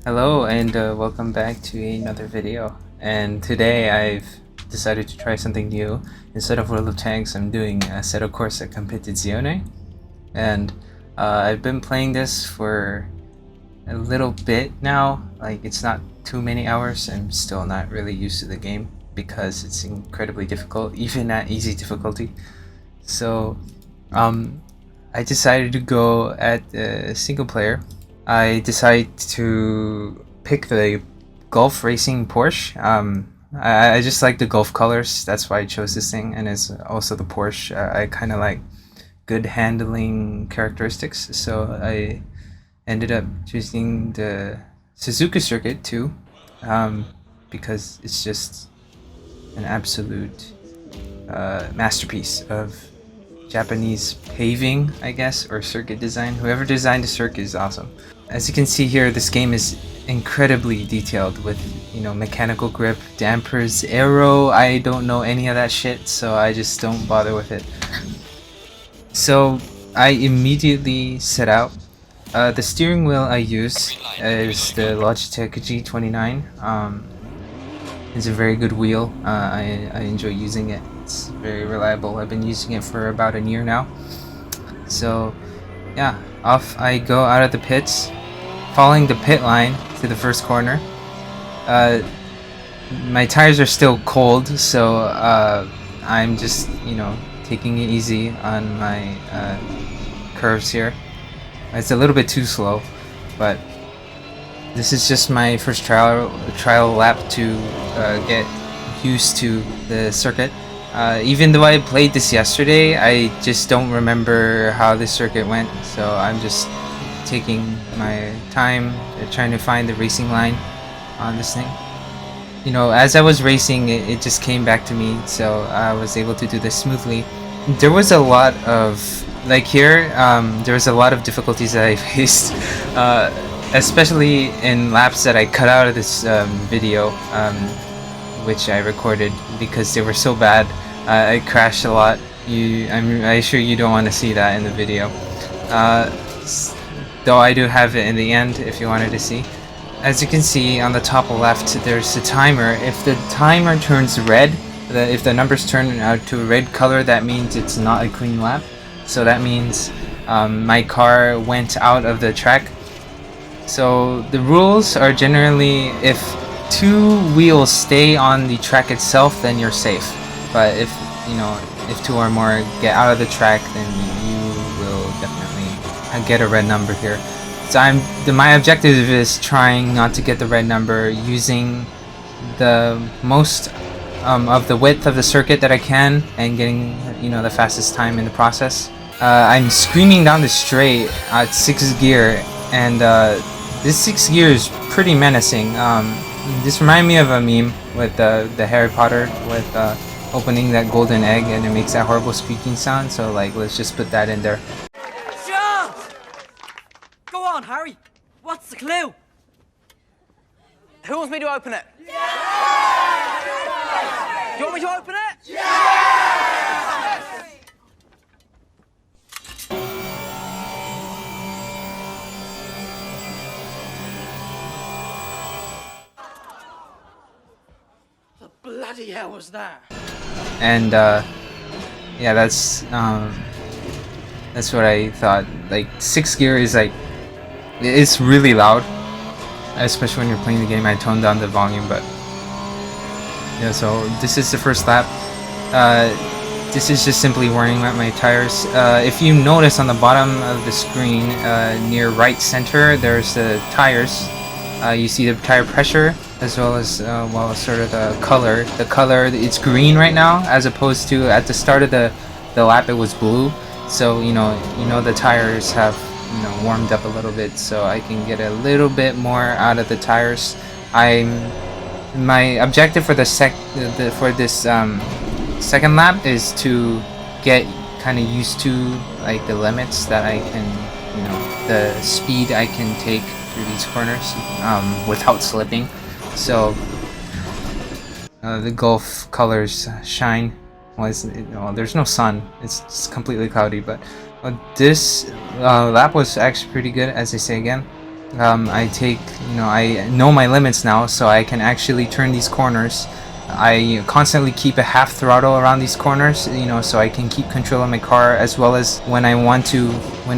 Hello and welcome back to another video. And today I've decided to try something new. Instead of World of Tanks, I'm doing Asetto Corsa Competizione. And I've been playing this for a little bit now. Like, it's not too many hours. I'm still not really used to the game because it's incredibly difficult, even at easy difficulty. So I decided to go at single player. I decided to pick the Golf Racing Porsche. I just like the Golf colors, that's why I chose this thing, and it's also the Porsche. I kind of like good handling characteristics, so I ended up choosing the Suzuka circuit too, because it's just an absolute masterpiece of Japanese paving, I guess, or circuit design. Whoever designed the circuit is awesome. As you can see here, this game is incredibly detailed with, mechanical grip, dampers, aero. I don't know any of that shit, so I just don't bother with it. So I immediately set out. The steering wheel I use is the Logitech G29. It's a very good wheel. I enjoy using it. It's very reliable. I've been using it for about a year now. So yeah, off I go out of the pits, following the pit line to the first corner. My tires are still cold, so I'm just taking it easy on my curves here. It's a little bit too slow, but this is just my first trial lap to get used to the circuit. Even though I played this yesterday, I just don't remember how this circuit went, so I'm just taking my time trying to find the racing line on this thing. As I was racing, it just came back to me, so I was able to do this smoothly. There was a lot of, there was a lot of difficulties that I faced, especially in laps that I cut out of this video, which I recorded because they were so bad. I crashed a lot. I'm sure you don't want to see that in the video. Though I do have it in the end if you wanted to see. As you can see on the top left, there's a timer. If the timer turns red, if the numbers turn out to a red color, that means it's not a clean lap. So that means my car went out of the track. So the rules are generally, if two wheels stay on the track itself, then you're safe. But if two or more get out of the track, then you will definitely get a red number here. So my objective is trying not to get the red number, using the most of the width of the circuit that I can, and getting the fastest time in the process. I'm screaming down the straight at 6th gear, and this 6th gear is pretty menacing. This reminded me of a meme with the Harry Potter with opening that golden egg and it makes that horrible squeaking sound, so let's just put that in there. John! Go on, Harry. What's the clue? Who wants me to open it? Yeah! You want me to open it? Yeah! The bloody hell was that? And yeah, that's what I thought. 6th gear is it's really loud, especially when you're playing the game. I toned down the volume, but yeah. So this is the first lap. This is just simply wearing out my tires. If you notice on the bottom of the screen, near right center, there's the tires. You see the tire pressure, as well as sort of the color. The color, it's green right now, as opposed to at the start of the lap it was blue. So the tires have warmed up a little bit, so I can get a little bit more out of the tires. My objective for this second lap is to get kind of used to the limits that I can, the speed I can take through these corners without slipping. So the Golf colors shine. There's no sun, it's completely cloudy, but this lap was actually pretty good, as I say again. I take, I know my limits now, so I can actually turn these corners. I constantly keep a half throttle around these corners, so I can keep control of my car, as well as when I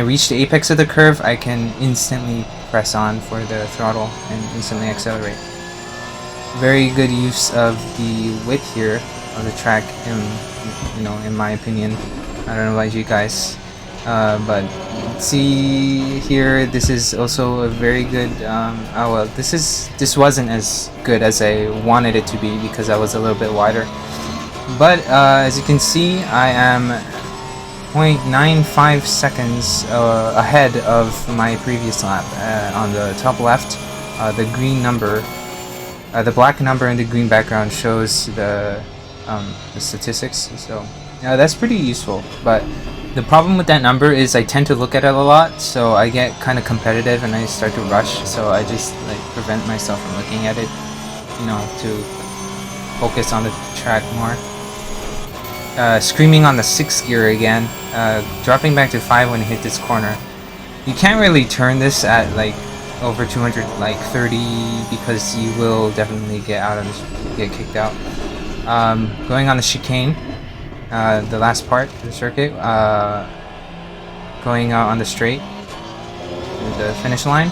reach the apex of the curve, I can instantly press on for the throttle and instantly accelerate. Very good use of the width here on the track, in my opinion. I don't know about you guys, but see here, this is also a very good. This wasn't as good as I wanted it to be because I was a little bit wider. But as you can see, I am 0.95 seconds ahead of my previous lap. On the top left, the green number. The black number in the green background shows the statistics, so that's pretty useful. But the problem with that number is I tend to look at it a lot, so I get kind of competitive and I start to rush. So I just prevent myself from looking at it, to focus on the track more. Screaming on the 6th gear again, dropping back to 5 when you hit this corner. You can't really turn this at over 230 because you will definitely get kicked out. Going on the chicane, the last part of the circuit, going out on the straight, the finish line.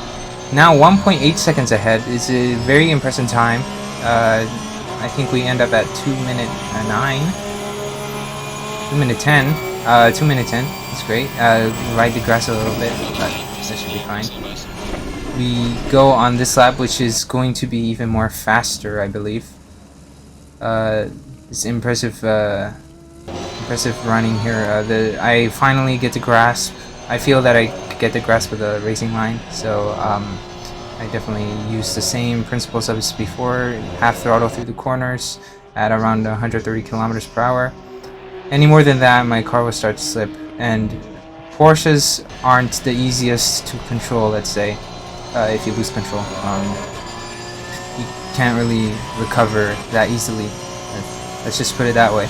Now 1.8 seconds ahead is a very impressive time. I think we end up at 2:09, 2:10, 2:10. It's great. Ride the grass a little bit, but that should be fine. We go on this lap, which is going to be even more faster, I believe. It's impressive running here. I finally get to grasp. I feel that I get the grasp of the racing line, so I definitely use the same principles as before. Half throttle through the corners at around 130 kilometers per hour. Any more than that, my car will start to slip. And Porsches aren't the easiest to control, let's say. If you lose control, you can't really recover that easily. Let's just put it that way.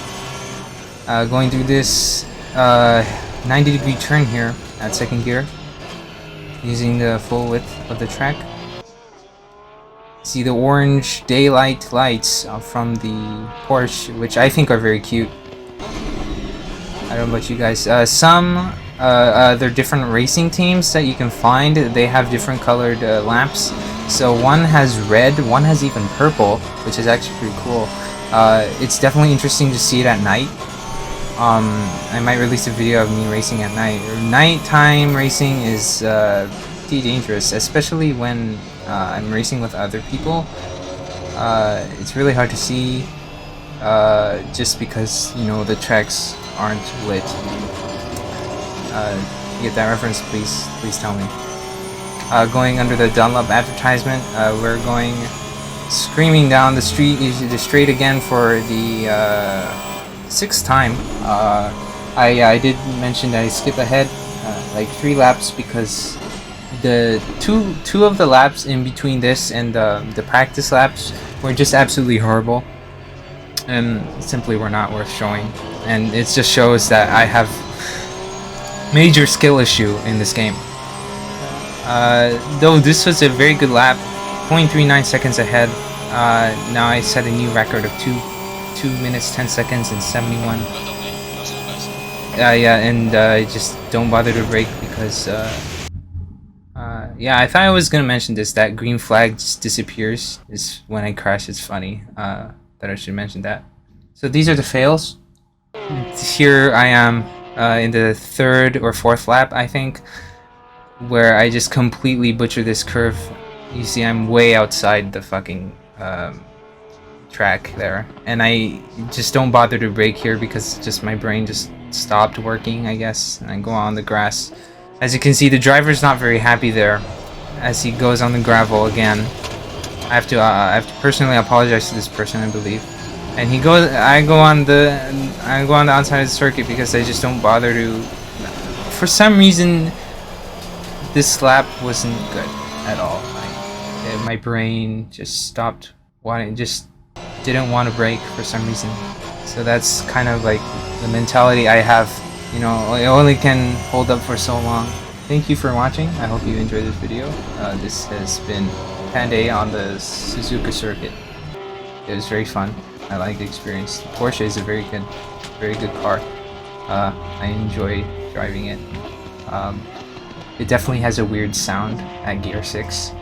Going through this 90-degree turn here at 2nd gear, using the full width of the track. See the orange daylight lights from the Porsche, which I think are very cute. I don't know about you guys. Some they're different racing teams that you can find. They have different colored lamps. So one has red, one has even purple, which is actually pretty cool. It's definitely interesting to see it at night. I might release a video of me racing at night. Nighttime racing is pretty dangerous, especially when I'm racing with other people. It's really hard to see just because the tracks aren't lit. You get that reference? Please tell me. Going under the Dunlop advertisement, we're going screaming down the straight again for the 6th time. I did mention that I skip ahead 3 laps because the two of the laps in between this and the practice laps were just absolutely horrible and simply were not worth showing. And it just shows that I have major skill issue in this game. Though this was a very good lap, 0.39 seconds ahead. Now I set a new record of 2 minutes 10 seconds and 71. I just don't bother to brake because I thought I was gonna mention this, that green flag just disappears is when I crash. It's funny that I should mention that. So these are the fails. Here I am in the 3rd or 4th lap, I think, where I just completely butcher this curve. You see I'm way outside the fucking track there, and I just don't bother to brake here because just my brain just stopped working, I guess, and I go on the grass. As you can see, the driver's not very happy there as he goes on the gravel again. I have to personally apologize to this person, I believe. And I go on the outside of the circuit because I just don't bother to. For some reason, this lap wasn't good at all. My brain just stopped wanting, just didn't want to brake for some reason. So that's kind of like the mentality I have. I only can hold up for so long. thank you for watching. I hope you enjoyed this video. This has been Panday on the Suzuka circuit. It was very fun. I like the experience. The Porsche is a very good car. I enjoy driving it. It definitely has a weird sound at gear 6.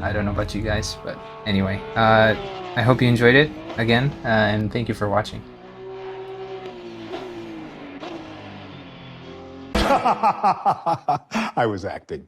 I don't know about you guys, but anyway, I hope you enjoyed it again, and thank you for watching. I was acting.